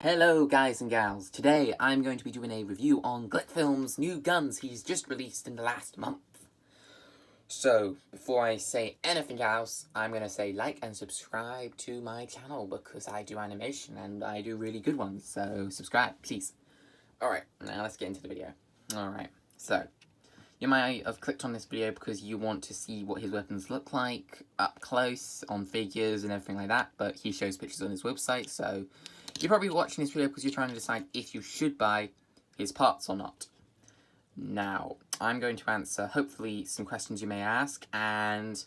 Hello guys and gals, today I'm going to be doing a review on Glickfilm's new guns he's just released in the last month. So, before I say anything else, I'm going to say like and subscribe to my channel because I do animation and I do really good ones, so subscribe, please. Alright, now let's get into the video. Alright, so, you might have clicked on this video because you want to see what his weapons look like up close on figures and everything like that, but he shows pictures on his website, so you're probably watching this video because you're trying to decide if you should buy his parts or not. Now, I'm going to answer, hopefully, some questions you may ask, and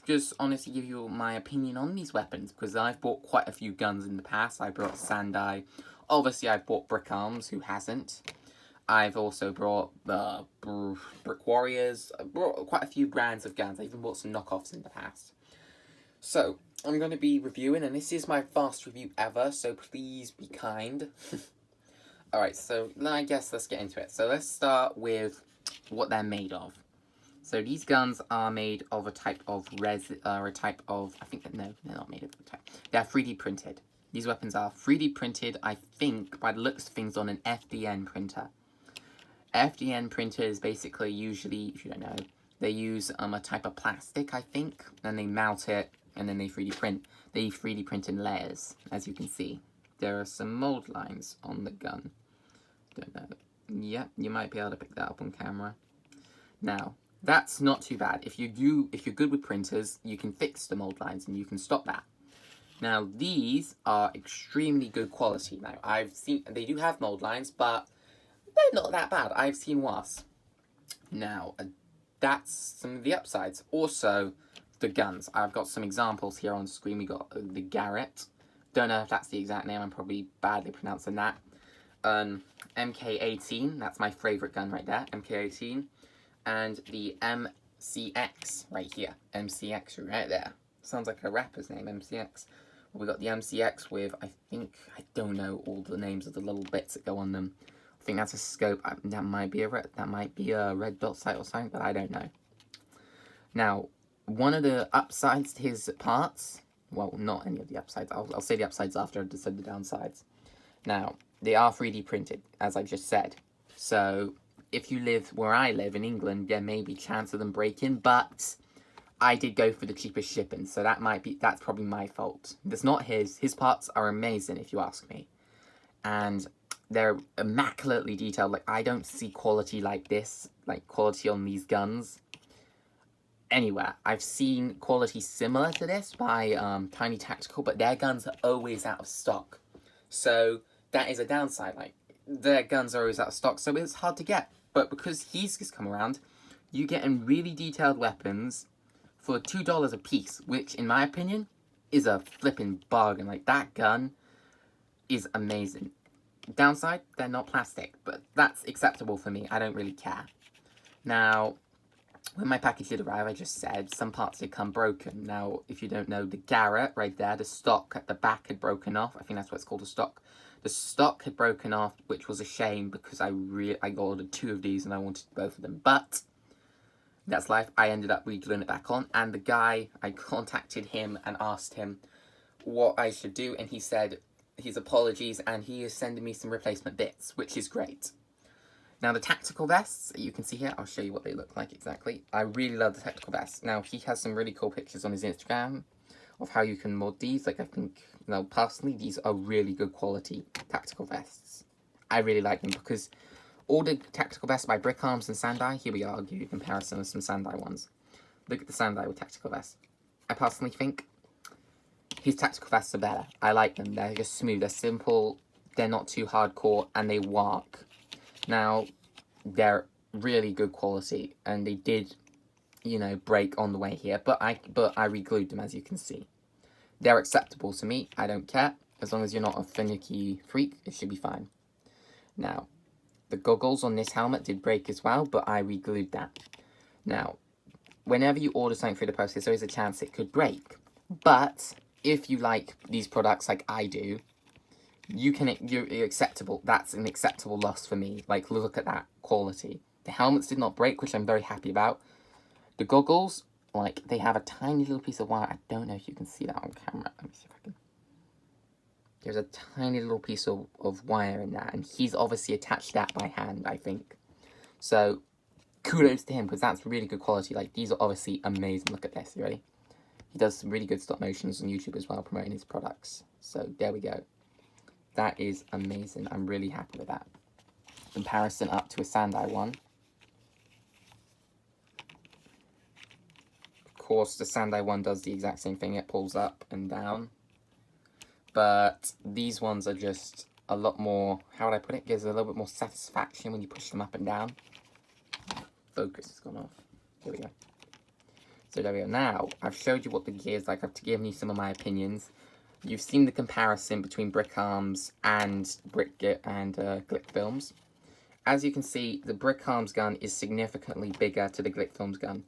just honestly give you my opinion on these weapons, because I've bought quite a few guns in the past. I brought Sandai. Obviously, I've bought Brick Arms, who hasn't? I've also brought the Brick Warriors. I brought quite a few brands of guns. I even bought some knockoffs in the past. So, I'm going to be reviewing, and this is my first review ever, so please be kind. Alright, so I guess let's get into it. So let's start with what they're made of. So these guns are made of a type of I think, no, they're not made of a type. They're 3D printed. These weapons are 3D printed, I think, by the looks of things, on an FDN printer. FDN printers basically usually, if you don't know, they use a type of plastic, I think, and they mount it, and then they 3D print. They 3D print in layers, as you can see. There are some mold lines on the gun. Don't know. Yeah, you might be able to pick that up on camera. Now, that's not too bad. If you're good with printers, you can fix the mold lines and you can stop that. Now, these are extremely good quality. Now, I've seen, they do have mold lines, but they're not that bad. I've seen worse. Now, that's some of the upsides. Also, the guns. I've got some examples here on screen. We got the Garrett. Don't know if that's the exact name. I'm probably badly pronouncing that. MK18. That's my favourite gun right there. MK18. And the MCX right here. MCX right there. Sounds like a rapper's name, MCX. Well, we got the MCX with, I don't know all the names of the little bits that go on them. I think that's a scope. That might be a red dot sight or something, but I don't know. Now, one of the upsides to his parts, well, not any of the upsides. I'll say the upsides after I've said the downsides. Now, they are 3D printed, as I just said. So, if you live where I live in England, there may be chance of them breaking, but I did go for the cheapest shipping, so that's probably my fault. It's not his. His parts are amazing, if you ask me. And they're immaculately detailed. Like, I don't see quality like this, like quality on these guns anywhere. I've seen quality similar to this by Tiny Tactical, but their guns are always out of stock. So that is a downside. Like, their guns are always out of stock, so it's hard to get. But because he's just come around, you get in really detailed weapons for $2 a piece, which, in my opinion, is a flipping bargain. Like, that gun is amazing. Downside, they're not plastic, but that's acceptable for me. I don't really care. Now, when my package did arrive, I just said some parts did come broken. Now, if you don't know, the Garrett right there, the stock at the back had broken off. I think that's what it's called, a stock. The stock had broken off, which was a shame because I ordered 2 of these and I wanted both of them. But that's life. I ended up re-gluing it back on, and the guy, I contacted him and asked him what I should do, and he said his apologies, and he is sending me some replacement bits, which is great. Now, the tactical vests, you can see here, I'll show you what they look like exactly. I really love the tactical vests. Now, he has some really cool pictures on his Instagram of how you can mod these. Like, I think, personally, these are really good quality tactical vests. I really like them because all the tactical vests by Brick Arms and Sandai, here we are, I'll give you a comparison of some Sandai ones. Look at the Sandai with tactical vests. I personally think his tactical vests are better. I like them. They're just smooth, they're simple, they're not too hardcore, and they work. Now, they're really good quality, and they did, break on the way here, but I re-glued them, as you can see. They're acceptable to me. I don't care. As long as you're not a finicky freak, it should be fine. Now, the goggles on this helmet did break as well, but I re-glued that. Now, whenever you order something through the post, there's always a chance it could break. But if you like these products like I do, you're acceptable. That's an acceptable loss for me. Like, look at that quality. The helmets did not break, which I'm very happy about. The goggles, like, they have a tiny little piece of wire. I don't know if you can see that on camera. Let me see if I can. there's a tiny little piece of wire in that, and he's obviously attached that by hand, I think. So, kudos to him, because that's really good quality. Like, these are obviously amazing. Look at this, you ready? He does some really good stop motions on YouTube as well, promoting his products. So, there we go. That is amazing. I'm really happy with that. Comparison up to a Sandai one. Of course, the Sandai one does the exact same thing. It pulls up and down. But these ones are just a lot more, how would I put it? Gives a little bit more satisfaction when you push them up and down. Focus has gone off. Here we go. So there we go. Now, I've showed you what the gear is like. I've given you some of my opinions. You've seen the comparison between Brick Arms and Glick Films. As you can see, the Brick Arms gun is significantly bigger to the Glick Films gun.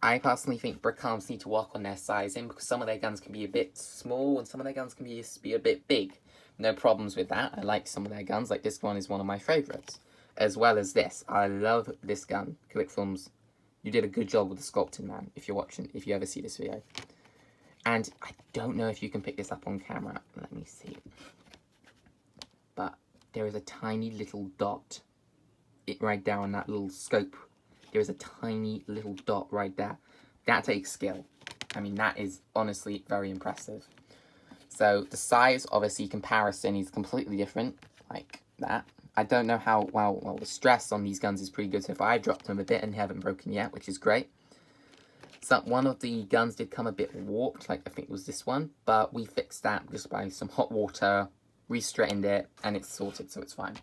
I personally think Brick Arms need to work on their sizing, because some of their guns can be a bit small and some of their guns can be a bit big. No problems with that. I like some of their guns. Like, this one is one of my favourites. As well as this. I love this gun. Glick Films, you did a good job with the sculpting, man, if you're watching, if you ever see this video. And I don't know if you can pick this up on camera. Let me see. But there is a tiny little dot right there on that little scope. There is a tiny little dot right there. That takes skill. I mean, that is honestly very impressive. So the size, obviously, comparison is completely different, like that. I don't know how well the stress on these guns is pretty good so far. I dropped them a bit and they haven't broken yet, which is great. So one of the guns did come a bit warped, like I think it was this one, but we fixed that just by some hot water, re-straightened it, and it's sorted, so it's fine.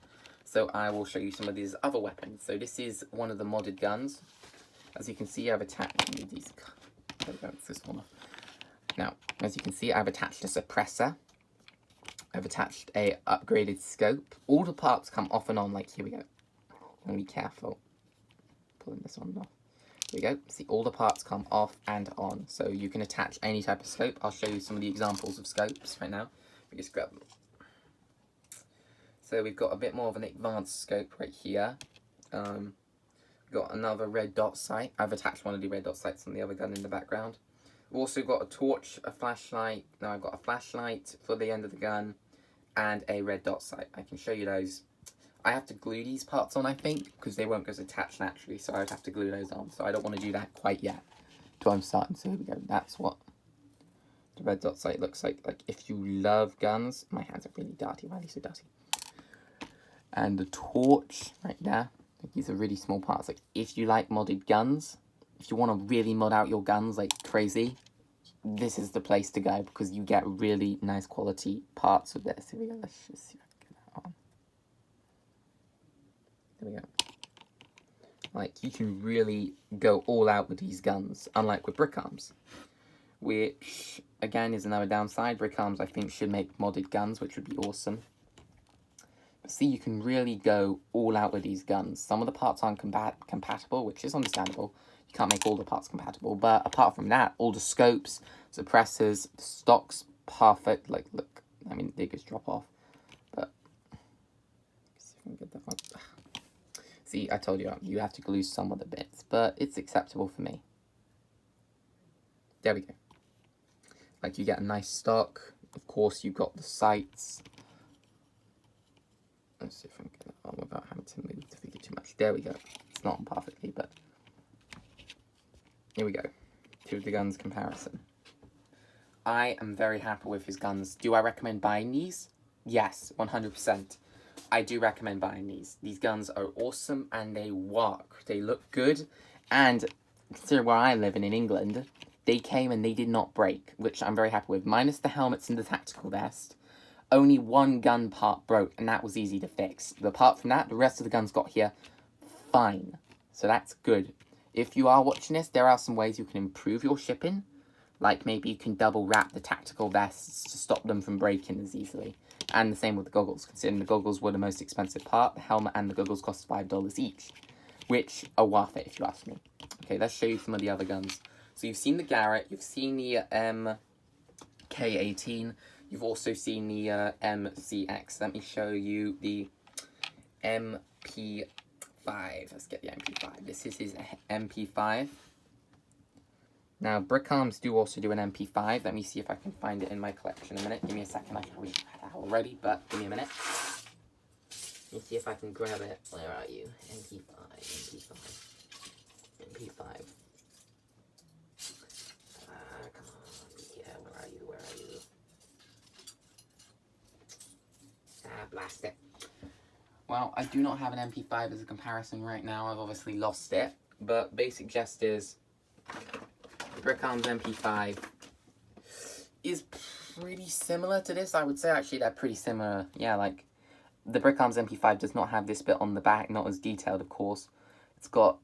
So I will show you some of these other weapons. So this is one of the modded guns. As you can see, I've attached these. There we go, it's this one off. Now, as you can see, I've attached a suppressor. I've attached a upgraded scope. All the parts come off and on, like, here we go. I'm gonna be careful. Pulling this one off. Here we go. See, all the parts come off and on. So you can attach any type of scope. I'll show you some of the examples of scopes right now. We just grab them. So we've got a bit more of an advanced scope right here. We've got another red dot sight. I've attached one of the red dot sights on the other gun in the background. We've also got a torch, a flashlight. Now I've got a flashlight for the end of the gun and a red dot sight. I can show you those. I have to glue these parts on, I think, because they won't get attached naturally, so I would have to glue those on. So I don't want to do that quite yet until I'm starting. So here we go. That's what the red dot sight looks like. Like, if you love guns, my hands are really dirty. Why are they so dirty? And the torch right there. Like, these are really small parts. Like, if you like modded guns, if you want to really mod out your guns like crazy, this is the place to go, because you get really nice quality parts with this. Here we go. Let's just see if I can get that on. There we go. Like, you can really go all out with these guns, unlike with Brick Arms, which, again, is another downside. Brick Arms, I think, should make modded guns, which would be awesome. But see, you can really go all out with these guns. Some of the parts aren't compatible, which is understandable. You can't make all the parts compatible, but apart from that, all the scopes, suppressors, the stock's perfect. Like, look, I mean, they just drop off, but let's see if I can get that one. See, I told you, you have to glue some of the bits, but it's acceptable for me. There we go. Like, you get a nice stock. Of course, you've got the sights. Let's see if I can get that on without having to move the figure too much. There we go. It's not on perfectly, but here we go. To the guns comparison. I am very happy with his guns. Do I recommend buying these? Yes, 100%. I do recommend buying these. These guns are awesome and they work. They look good. And considering where I live in England, they came and they did not break, which I'm very happy with. Minus the helmets and the tactical vest. Only one gun part broke, and that was easy to fix. Apart from that, the rest of the guns got here fine. So that's good. If you are watching this, there are some ways you can improve your shipping. Like, maybe you can double wrap the tactical vests to stop them from breaking as easily. And the same with the goggles, considering the goggles were the most expensive part. The helmet and the goggles cost $5 each, which are worth it if you ask me. Okay, let's show you some of the other guns. So you've seen the Garrett, you've seen the MK18, you've also seen the MCX. Let me show you the MP5. Let's get the MP5. This is his MP5. Now, Brick Arms do also do an MP5. Let me see if I can find it in my collection in a minute. Give me a second. I can read that out. already, but give me a minute. Let me see if I can grab it. Where are you? MP5. Come on. Yeah, where are you? Blast it. Well, I do not have an MP5 as a comparison right now. I've obviously lost it. But basic gist is, Brick Arms MP5 is pretty similar to this. I would say actually they're pretty similar. Yeah, like the Brick Arms MP5 does not have this bit on the back, not as detailed, of course. It's got,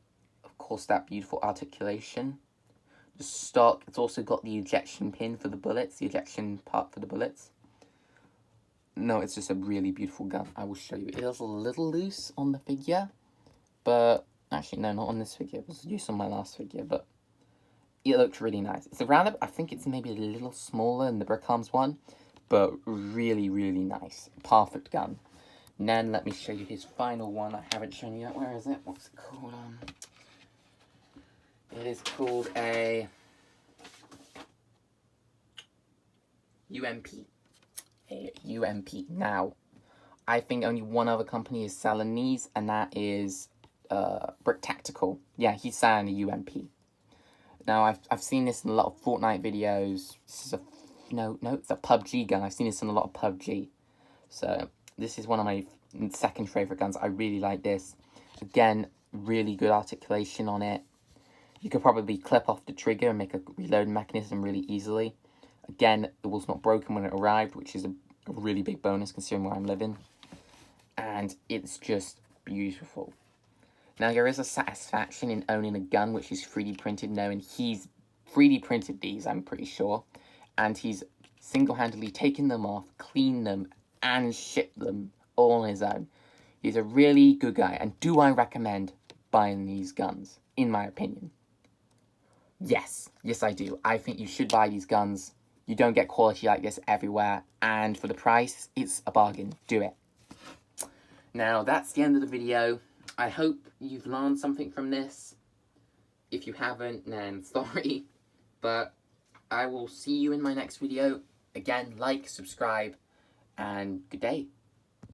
of course, that beautiful articulation. The stock, it's also got the ejection pin for the bullets, the ejection part for the bullets. No, it's just a really beautiful gun. I will show you. It is a little loose on the figure, but actually, no, not on this figure. It was loose on my last figure, but it looks really nice. It's around, I think it's maybe a little smaller than the Brick Arms one, but really, really nice. Perfect gun. And then let me show you his final one. I haven't shown you yet. Where is it? What's it called? It is called a UMP. A UMP. Now, I think only one other company is selling these, and that is Brick Tactical. Yeah, he's selling a UMP. Now, I've seen this in a lot of Fortnite videos. This is no, it's a PUBG gun. I've seen this in a lot of PUBG. So, this is one of my second favourite guns. I really like this. Again, really good articulation on it. You could probably clip off the trigger and make a reload mechanism really easily. Again, it was not broken when it arrived, which is a really big bonus considering where I'm living. And it's just beautiful. Now, there is a satisfaction in owning a gun which is 3D printed, knowing he's 3D printed these, I'm pretty sure. And he's single-handedly taken them off, cleaned them, and shipped them all on his own. He's a really good guy. And do I recommend buying these guns, in my opinion? Yes, I do. I think you should buy these guns. You don't get quality like this everywhere, and for the price, it's a bargain. Do it. Now, that's the end of the video. I hope you've learned something from this. If you haven't, then sorry. But I will see you in my next video. Again, like, subscribe, and good day.